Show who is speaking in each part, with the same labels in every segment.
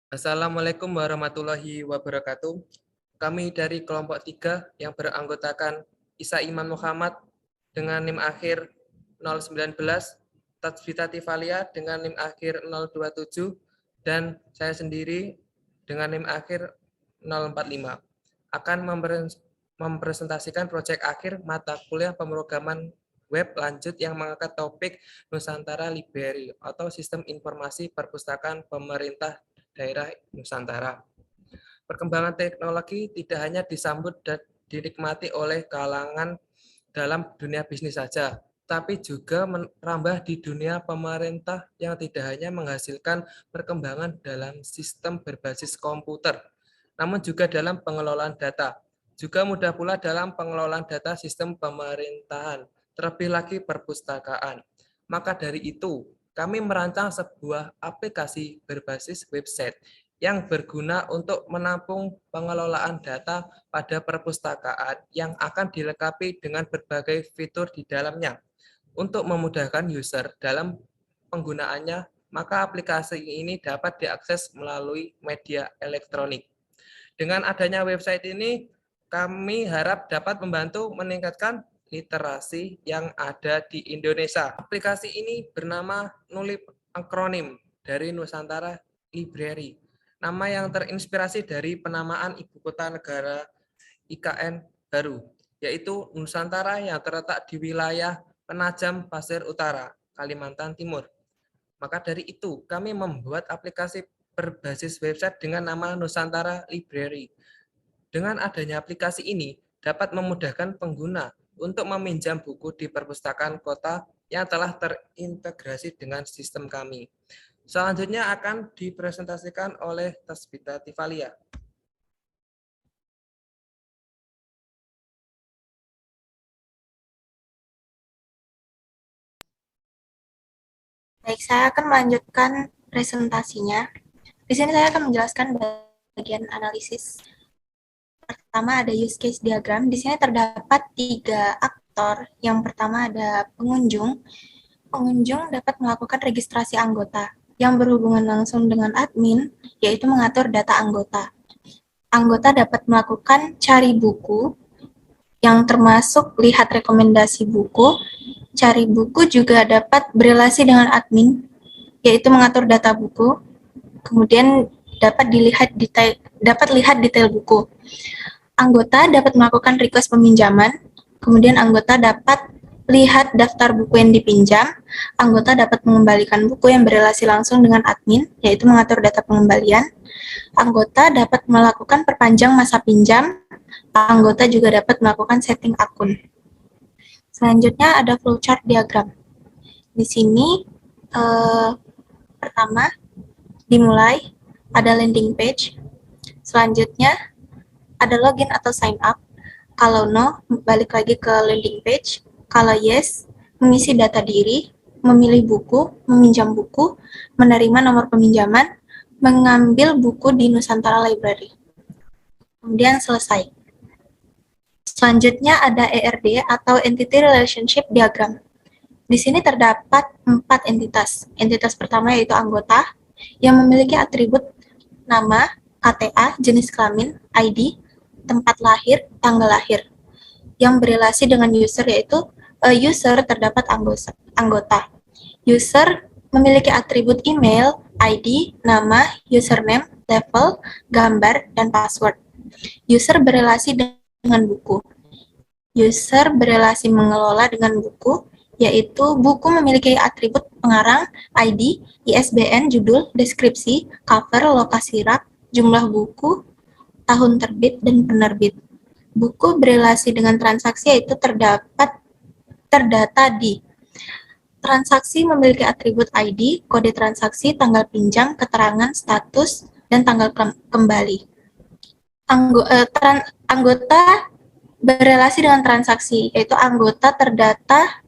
Speaker 1: Assalamualaikum warahmatullahi wabarakatuh. Kami dari kelompok 3 yang beranggotakan Isa Iman Muhammad dengan NIM akhir 019, Tatsvita Tifalia dengan NIM akhir 027, dan saya sendiri dengan NIM akhir 045 akan mempresentasikan proyek akhir mata kuliah pemrograman web lanjut yang mengangkat topik Nusantara Library atau Sistem Informasi Perpustakaan Pemerintah Daerah Nusantara. Perkembangan teknologi tidak hanya disambut dan dinikmati oleh kalangan dalam dunia bisnis saja, tapi juga merambah di dunia pemerintah yang tidak hanya menghasilkan perkembangan dalam sistem berbasis komputer, namun juga dalam pengelolaan data. Juga mudah pula dalam pengelolaan data sistem pemerintahan, terlebih lagi perpustakaan. Maka dari itu, kami merancang sebuah aplikasi berbasis website yang berguna untuk menampung pengelolaan data pada perpustakaan yang akan dilengkapi dengan berbagai fitur di dalamnya. Untuk memudahkan user dalam penggunaannya, maka aplikasi ini dapat diakses melalui media elektronik. Dengan adanya website ini, kami harap dapat membantu meningkatkan literasi yang ada di Indonesia. Aplikasi ini bernama Nulip, akronim dari Nusantara Library. Nama yang terinspirasi dari penamaan ibu kota negara IKN baru, yaitu Nusantara yang terletak di wilayah Penajam Pasir Utara, Kalimantan Timur. Maka dari itu, kami membuat aplikasi berbasis website dengan nama Nusantara Library. Dengan adanya aplikasi ini, dapat memudahkan pengguna untuk meminjam buku di perpustakaan kota yang telah terintegrasi dengan sistem kami. Selanjutnya akan dipresentasikan oleh Tasbita Tifalia.
Speaker 2: Baik, saya akan melanjutkan presentasinya. Di sini saya akan menjelaskan bagian analisis. Pertama ada use case diagram. Di sini terdapat 3 aktor. Yang pertama ada pengunjung. Pengunjung dapat melakukan registrasi anggota yang berhubungan langsung dengan admin, yaitu mengatur data anggota. Anggota dapat melakukan cari buku, yang termasuk lihat rekomendasi buku. Cari buku juga dapat berelasi dengan admin, yaitu mengatur data buku. Kemudian dapat lihat detail buku. Anggota dapat melakukan request peminjaman. Kemudian anggota dapat lihat daftar buku yang dipinjam. Anggota dapat mengembalikan buku yang berelasi langsung dengan admin, yaitu mengatur data pengembalian. Anggota dapat melakukan perpanjang masa pinjam. Anggota juga dapat melakukan setting akun. Selanjutnya ada flowchart diagram. Di sini pertama dimulai ada landing page. Selanjutnya ada login atau sign up. Kalau no, balik lagi ke landing page. Kalau yes, mengisi data diri, memilih buku, meminjam buku, menerima nomor peminjaman, mengambil buku di Nusantara Library. Kemudian selesai. Selanjutnya ada ERD atau Entity Relationship Diagram. Di sini terdapat 4 entitas. Entitas pertama yaitu anggota yang memiliki atribut nama, KTA, jenis kelamin, ID, tempat lahir, tanggal lahir. Yang berelasi dengan user yaitu user terdapat anggota. User memiliki atribut email, ID, nama, username, level, gambar, dan password. User berelasi dengan buku. User berelasi mengelola dengan buku, yaitu buku memiliki atribut pengarang, ID, ISBN, judul, deskripsi, cover, lokasi rak, jumlah buku, tahun terbit, dan penerbit. Buku berelasi dengan transaksi yaitu terdata di transaksi memiliki atribut ID, kode transaksi, tanggal pinjam, keterangan, status, dan tanggal kembali. Anggota berelasi dengan transaksi, yaitu anggota terdata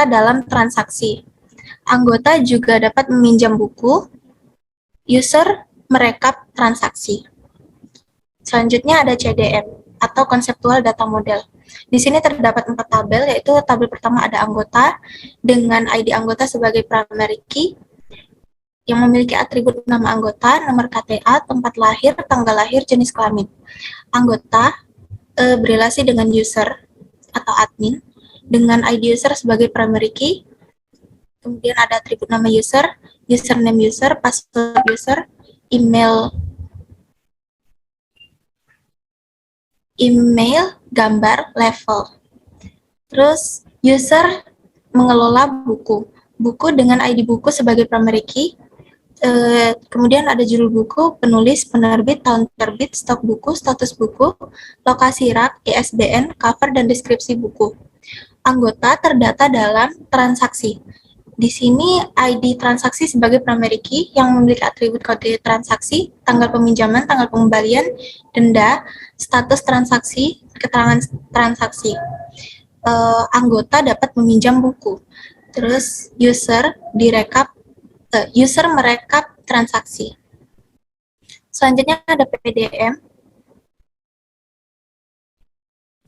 Speaker 2: dalam transaksi. Anggota juga dapat meminjam buku, user merekap transaksi. Selanjutnya ada CDM atau Conceptual Data Model. Di sini terdapat 4 tabel, yaitu tabel pertama ada anggota dengan ID anggota sebagai primary key, yang memiliki atribut nama anggota, nomor KTA, tempat lahir, tanggal lahir, jenis kelamin. Anggota berelasi dengan user atau admin dengan ID user sebagai primary key. Kemudian ada atribut nama user, username user, password user, email, gambar, level. Terus user mengelola buku. Buku dengan ID buku sebagai primary key. Kemudian ada judul buku, penulis, penerbit, tahun terbit, stok buku, status buku, lokasi rak, ISBN, cover, dan deskripsi buku. Anggota terdata dalam transaksi. Di sini ID transaksi sebagai primary key yang memiliki atribut kode transaksi, tanggal peminjaman, tanggal pengembalian, denda, status transaksi, keterangan transaksi. Anggota dapat meminjam buku. Terus user merekap transaksi. Selanjutnya ada PDM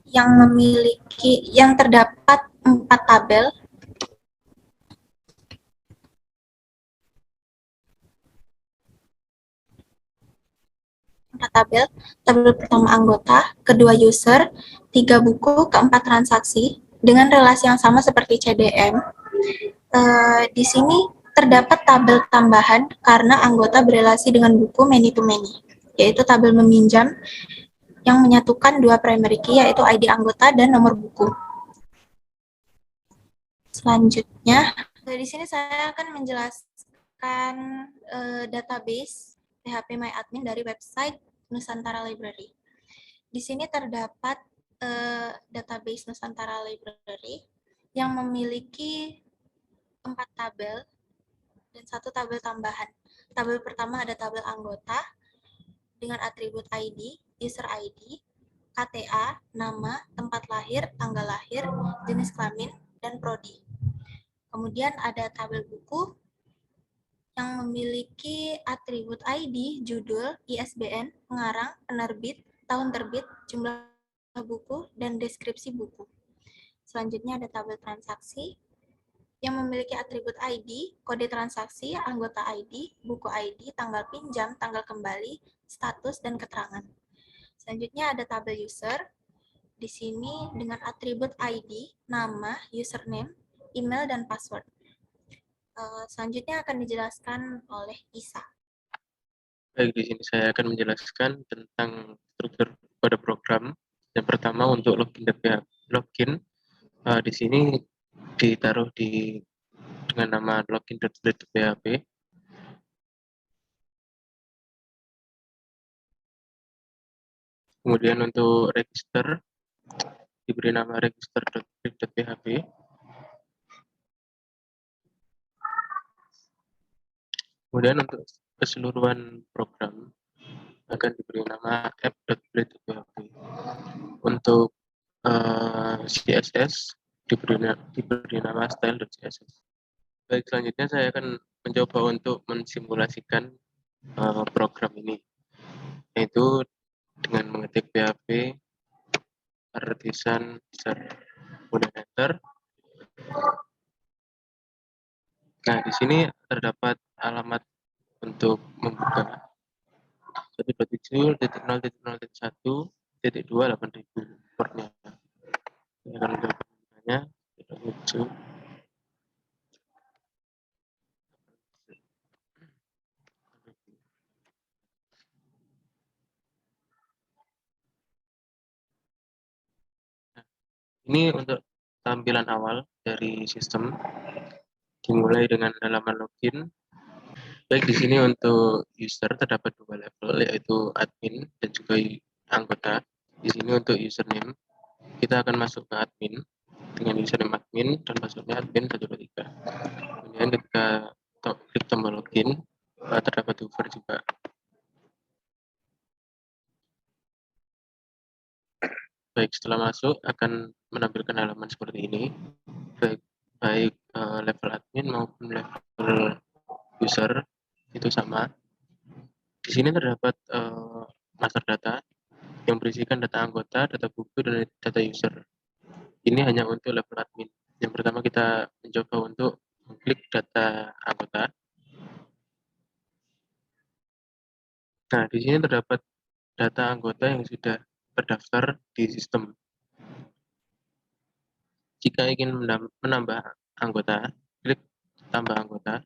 Speaker 2: yang terdapat 4 tabel. Tabel pertama anggota, kedua user, 3 buku, keempat transaksi, dengan relasi yang sama seperti CDM. Di sini terdapat tabel tambahan karena anggota berelasi dengan buku many to many, yaitu tabel meminjam yang menyatukan dua primary key, yaitu ID anggota dan nomor buku. Selanjutnya, di sini saya akan menjelaskan database PHP MyAdmin dari website Nusantara Library. Di sini terdapat database Nusantara Library yang memiliki 4 tabel dan 1 tabel tambahan. Tabel pertama ada tabel anggota dengan atribut ID, user ID, KTA, nama, tempat lahir, tanggal lahir, jenis kelamin, dan prodi. Kemudian ada tabel buku yang memiliki atribut ID, judul, ISBN, pengarang, penerbit, tahun terbit, jumlah buku, dan deskripsi buku. Selanjutnya ada tabel transaksi yang memiliki atribut ID, kode transaksi, anggota ID, buku ID, tanggal pinjam, tanggal kembali, status, dan keterangan. Selanjutnya ada tabel user. Di sini dengan atribut ID, nama, username, email, dan password. Selanjutnya akan dijelaskan oleh Isa.
Speaker 3: Baik, di sini saya akan menjelaskan tentang struktur pada program. Yang pertama untuk login di sini ditaruh dengan nama login.php. Kemudian untuk register diberi nama register.php. Kemudian untuk keseluruhan program akan diberi nama app.php. Untuk CSS diberi nama style.css. Baik, selanjutnya saya akan mencoba untuk mensimulasikan program ini, yaitu dengan mengetik PHP artisan kemudian enter. Nah, di sini terdapat alamat untuk membuka 1.7.0.0.1.2.8000 portnya. Saya akan mencoba membukanya. 1.7. Ini untuk tampilan awal dari sistem, dimulai dengan halaman login. Baik, di sini untuk user terdapat 2 level, yaitu admin dan juga anggota. Di sini untuk username, kita akan masuk ke admin dengan username admin dan passwordnya admin 123. Kemudian ketika klik tombol login, terdapat hover juga. Baik, setelah masuk akan menampilkan halaman seperti ini, baik level admin maupun level user itu sama. Di sini terdapat master data yang berisikan data anggota, data buku, dan data user. Ini hanya untuk level admin. Yang pertama kita mencoba untuk mengklik data anggota. Nah, di sini terdapat data anggota yang sudah terdaftar di sistem. Jika ingin menambah anggota, klik tambah anggota,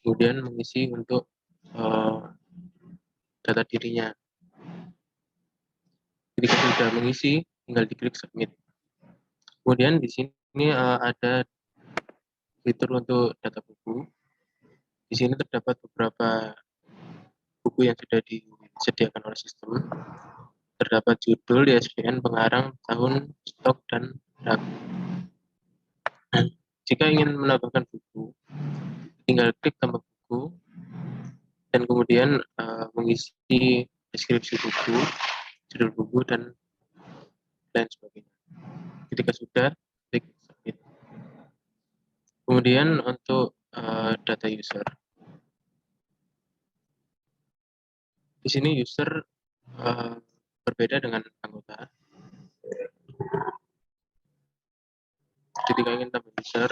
Speaker 3: kemudian mengisi untuk data dirinya. Ketika sudah mengisi, tinggal diklik submit. Kemudian di sini ada fitur untuk data buku. Di sini terdapat beberapa buku yang sudah disediakan oleh sistem. Terdapat judul, ISBN, pengarang, tahun, stok, dan rak. Jika ingin menambahkan buku, tinggal klik tambah buku, dan kemudian mengisi deskripsi buku, judul buku, dan lain sebagainya. Ketika sudah, klik submit. Kemudian untuk data user, di sini user berbeda dengan anggota. Ketika ingin tambah user,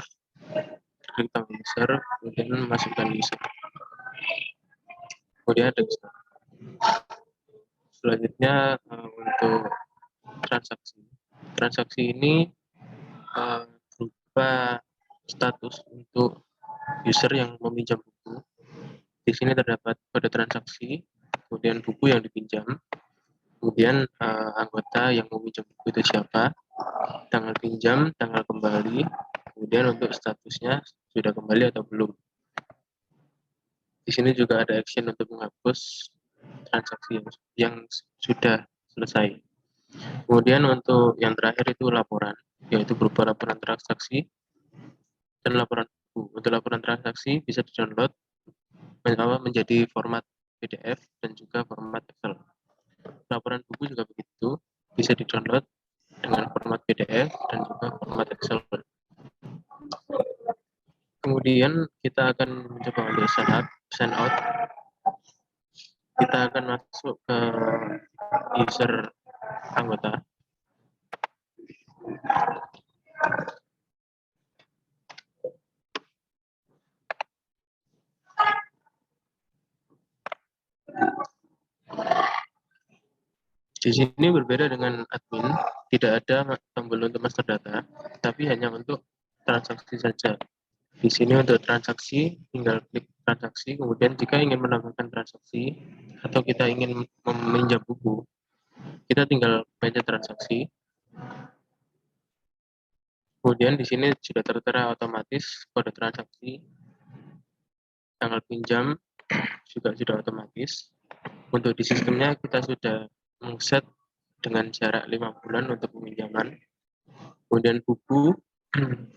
Speaker 3: klik tambah user, kemudian masukkan user. Kemudian ada user. Selanjutnya untuk transaksi. Transaksi ini berupa status untuk user yang meminjam buku. Di sini terdapat kode transaksi, kemudian buku yang dipinjam, kemudian anggota yang meminjam buku itu siapa, tanggal pinjam, tanggal kembali, kemudian untuk statusnya sudah kembali atau belum. Di sini juga ada action untuk menghapus transaksi yang sudah selesai. Kemudian untuk yang terakhir itu laporan, yaitu berupa laporan transaksi dan laporan buku. Untuk laporan transaksi bisa di-download menjadi format PDF dan juga format Excel. Laporan buku juga begitu, bisa di-download dengan format PDF dan juga format Excel. Kemudian kita akan mencoba untuk sign out. Kita akan masuk ke user anggota. Di sini berbeda dengan admin, tidak ada tombol untuk master data, tapi hanya untuk transaksi saja. Di sini untuk transaksi, tinggal klik transaksi, kemudian jika ingin menambahkan transaksi, atau kita ingin meminjam buku, kita tinggal mencet transaksi. Kemudian di sini sudah tertera otomatis kode transaksi, tanggal pinjam juga sudah otomatis. Untuk di sistemnya kita sudah mengset dengan jarak 5 bulan untuk peminjaman. Kemudian buku,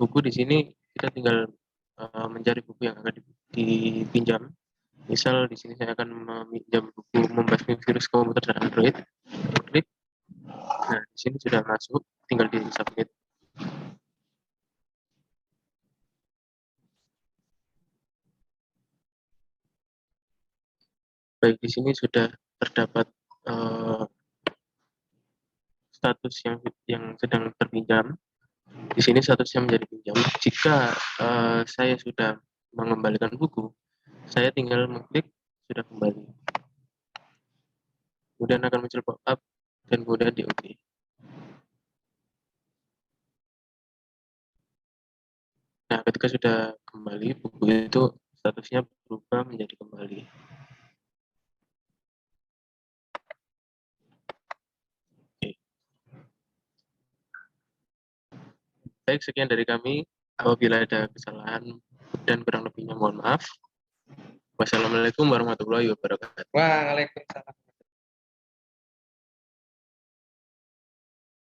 Speaker 3: buku di sini kita tinggal mencari buku yang akan dipinjam. Misal di sini saya akan meminjam buku membasmi virus komputer dan Android. Klik. Nah, di sini sudah masuk, tinggal di submit. Baik, di sini sudah terdapat status yang sedang terpinjam. Di sini statusnya menjadi pinjam. Jika saya sudah mengembalikan buku, saya tinggal mengklik sudah kembali. Kemudian akan muncul pop-up dan kemudian di OK. Nah, ketika sudah kembali, buku itu statusnya berubah menjadi kembali. Oke. Baik, sekian dari kami. Apabila ada kesalahan dan kurang lebihnya mohon maaf. Wassalamualaikum warahmatullahi wabarakatuh.
Speaker 1: Waalaikumsalam.